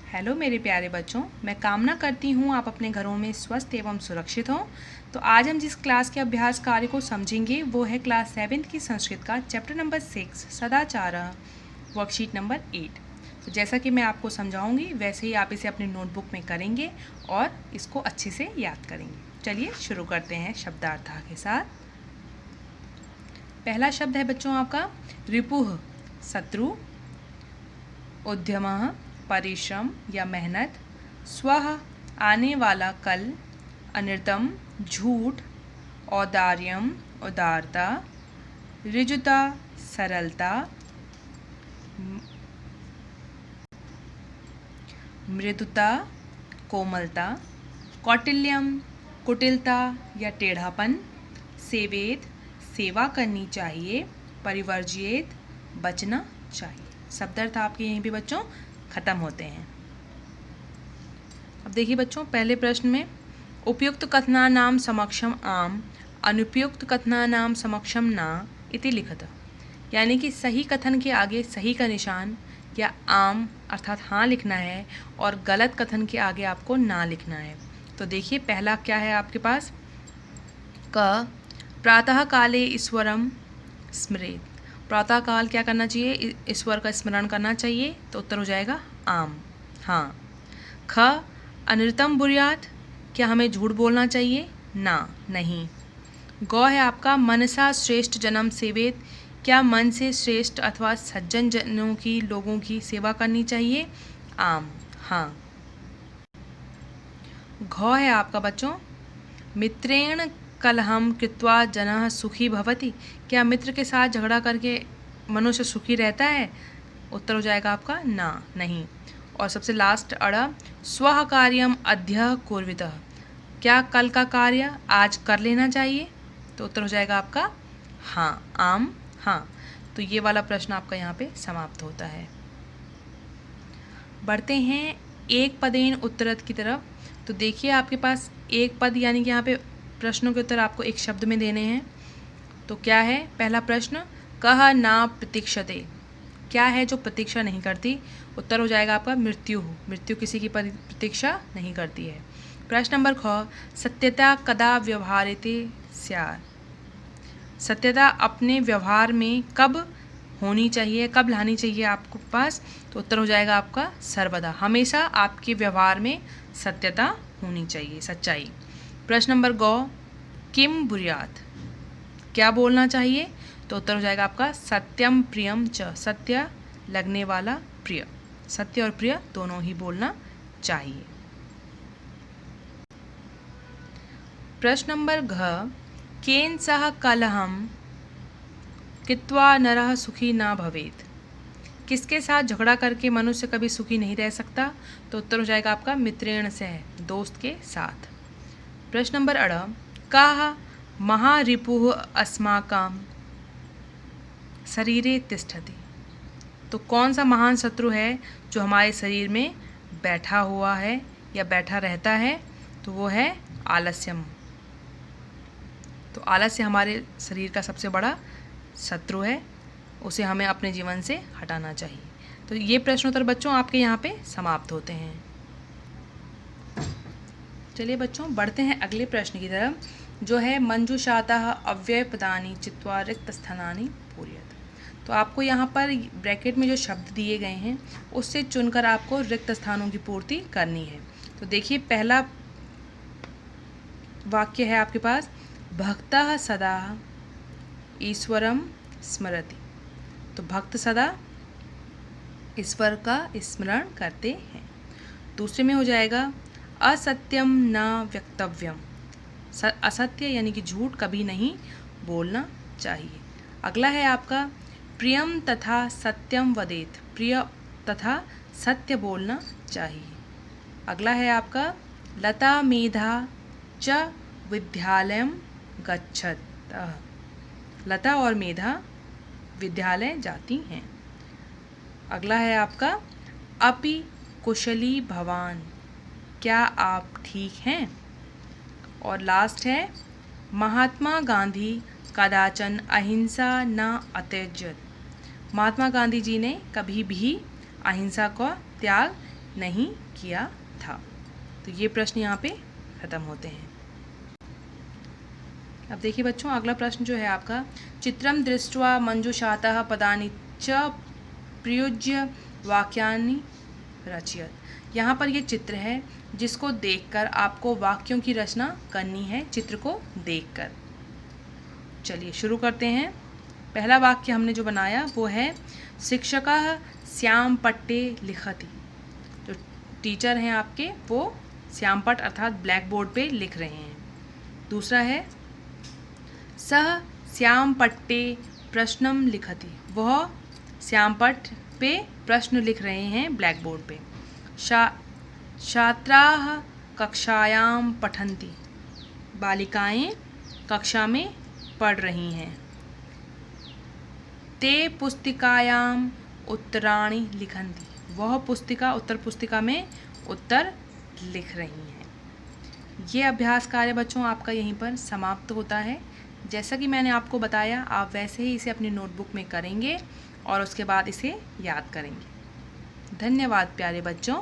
Hello मेरे प्यारे बच्चों, मैं कामना करती हूँ आप अपने घरों में स्वस्थ एवं सुरक्षित हों। तो आज हम जिस क्लास के अभ्यास कार्य को समझेंगे वो है क्लास 7 की संस्कृत का चैप्टर नंबर 6 सदाचार, वर्कशीट नंबर 8। तो जैसा कि मैं आपको समझाऊंगी वैसे ही आप इसे अपनी नोटबुक में करेंगे और इसको अच्छे से याद करेंगे। चलिए शुरू करते हैं शब्दार्थ के साथ। पहला शब्द है बच्चों आपका रिपुः, शत्रु। उद्यमः, परिश्रम या मेहनत। स्वः, आने वाला कल। अनिर्तम, झूठ। औदार्यम, उदारता। ऋजुता, सरलता। मृदुता, कोमलता। कौटिल्यम, कुटिलता या टेढ़ापन। सेवेत, सेवा करनी चाहिए। परिवर्जियेत, बचना चाहिए। शब्दार्थ आपके यहीं भी बच्चों खत्म होते हैं। अब देखिए बच्चों, पहले प्रश्न में उपयुक्त कथनानां समक्षम आम, अनुपयुक्त कथनानां समक्षम ना इति लिखत। यानी कि सही कथन के आगे सही का निशान या आम अर्थात हाँ लिखना है और गलत कथन के आगे आपको ना लिखना है। तो देखिए पहला क्या है आपके पास, क प्रातः काले ईश्वरम स्मरेत। प्रातः काल क्या करना चाहिए, ईश्वर का स्मरण करना चाहिए। तो उत्तर हो जाएगा आम, हाँ। ख अनृतम बुर्यात, क्या हमें झूठ बोलना चाहिए, ना, नहीं। गौ है आपका मनसा श्रेष्ठ जन्म सेवेत, क्या मन से श्रेष्ठ अथवा सज्जन जनों की, लोगों की सेवा करनी चाहिए, आम, हाँ। घौ है आपका बच्चों मित्रेण कलहम कृत्वा जनः सुखी भवति, क्या मित्र के साथ झगड़ा करके मनुष्य सुखी रहता है। उत्तर हो जाएगा आपका ना, नहीं। और सबसे लास्ट अड़ स्वः कार्यम अद्य कुर्वितः, क्या कल का कार्य आज कर लेना चाहिए। तो उत्तर हो जाएगा आपका हाँ, आम, हाँ। तो ये वाला प्रश्न आपका यहाँ पे समाप्त होता है। बढ़ते हैं एक पदेन उत्तरत की तरफ। तो देखिए आपके पास एक पद यानी कि यहाँ पे प्रश्नों के उत्तर आपको एक शब्द में देने हैं। तो क्या है पहला प्रश्न, कह ना प्रतीक्षते, क्या है जो प्रतीक्षा नहीं करती। उत्तर हो जाएगा आपका मृत्यु, मृत्यु किसी की प्रतीक्षा नहीं करती है। प्रश्न नंबर ख सत्यता कदा व्यवहारिते स्यात्, सत्यता अपने व्यवहार में कब होनी चाहिए, कब लानी चाहिए आपको पास। तो उत्तर हो जाएगा आपका सर्वदा, हमेशा आपके व्यवहार में सत्यता होनी चाहिए, सच्चाई। प्रश्न नंबर गौ किम बुर्यात, क्या बोलना चाहिए। तो उत्तर हो जाएगा आपका सत्यम प्रियम च, सत्य लगने वाला प्रिय, सत्य और प्रिय दोनों ही बोलना चाहिए। प्रश्न नंबर घ केन सह कलहम कृत्वा नरः सुखी ना भवेत्, किसके साथ झगड़ा करके मनुष्य कभी सुखी नहीं रह सकता। तो उत्तर हो जाएगा आपका मित्रेण से, दोस्त के साथ। प्रश्न नंबर अड़ काः महारिपुः अस्माकं शरीरे तिष्ठति, तो कौन सा महान शत्रु है जो हमारे शरीर में बैठा हुआ है या बैठा रहता है। तो वो है आलस्यम। तो आलस्य हमारे शरीर का सबसे बड़ा शत्रु है, उसे हमें अपने जीवन से हटाना चाहिए। तो ये प्रश्नोत्तर बच्चों आपके यहाँ पे समाप्त होते हैं। चलिए बच्चों बढ़ते हैं अगले प्रश्न की तरफ, जो है मंजुषातः अव्यय पदानि चित्वा रिक्त स्थानानि पूरयत। तो आपको यहाँ पर ब्रैकेट में जो शब्द दिए गए हैं उससे चुनकर आपको रिक्त स्थानों की पूर्ति करनी है। तो देखिए पहला वाक्य है आपके पास, भक्तः सदा ईश्वरम स्मरति। तो भक्त सदा ईश्वर का स्मरण करते हैं। दूसरे में हो जाएगा असत्यम न वक्तव्यम, असत्य यानी कि झूठ कभी नहीं बोलना चाहिए। अगला है आपका प्रियम तथा सत्यम वदेत, प्रिय तथा सत्य बोलना चाहिए। अगला है आपका लता मेधा च विद्यालयम गच्छत, लता और मेधा विद्यालय जाती हैं। अगला है आपका अपि कुशली भवान, क्या आप ठीक हैं। और लास्ट है महात्मा गांधी कदाचन अहिंसा न अत्यजत, महात्मा गांधी जी ने कभी भी अहिंसा का त्याग नहीं किया था। तो ये प्रश्न यहाँ पे ख़त्म होते हैं। अब देखिए बच्चों, अगला प्रश्न जो है आपका, चित्रम दृष्ट्वा मंजुषातः पदानि च प्रयुज्य वाक्यानि रचयत। यहाँ पर ये चित्र है जिसको देखकर आपको वाक्यों की रचना करनी है, चित्र को देखकर। चलिए शुरू करते हैं। पहला वाक्य हमने जो बनाया वो है शिक्षकः श्याम पट्टे लिखति। जो टीचर हैं आपके वो श्यामपट अर्थात ब्लैक बोर्ड पे लिख रहे हैं। दूसरा है सह श्यामपट्टे प्रश्नम लिखति। वह श्यामपट पे प्रश्न लिख रहे हैं ब्लैक बोर्ड पे। छात्राः कक्षायां पठन्ति। बालिकाएं कक्षा में पढ़ रही हैं। ते पुस्तिकायां उत्तराणि लिखन्ति। वह पुस्तिका उत्तर पुस्तिका में उत्तर लिख रही हैं। ये अभ्यास कार्य बच्चों आपका यहीं पर समाप्त होता है। जैसा कि मैंने आपको बताया, आप वैसे ही इसे अपनी नोटबुक में करेंगे और उसके बाद इसे याद करेंगे। धन्यवाद प्यारे बच्चों।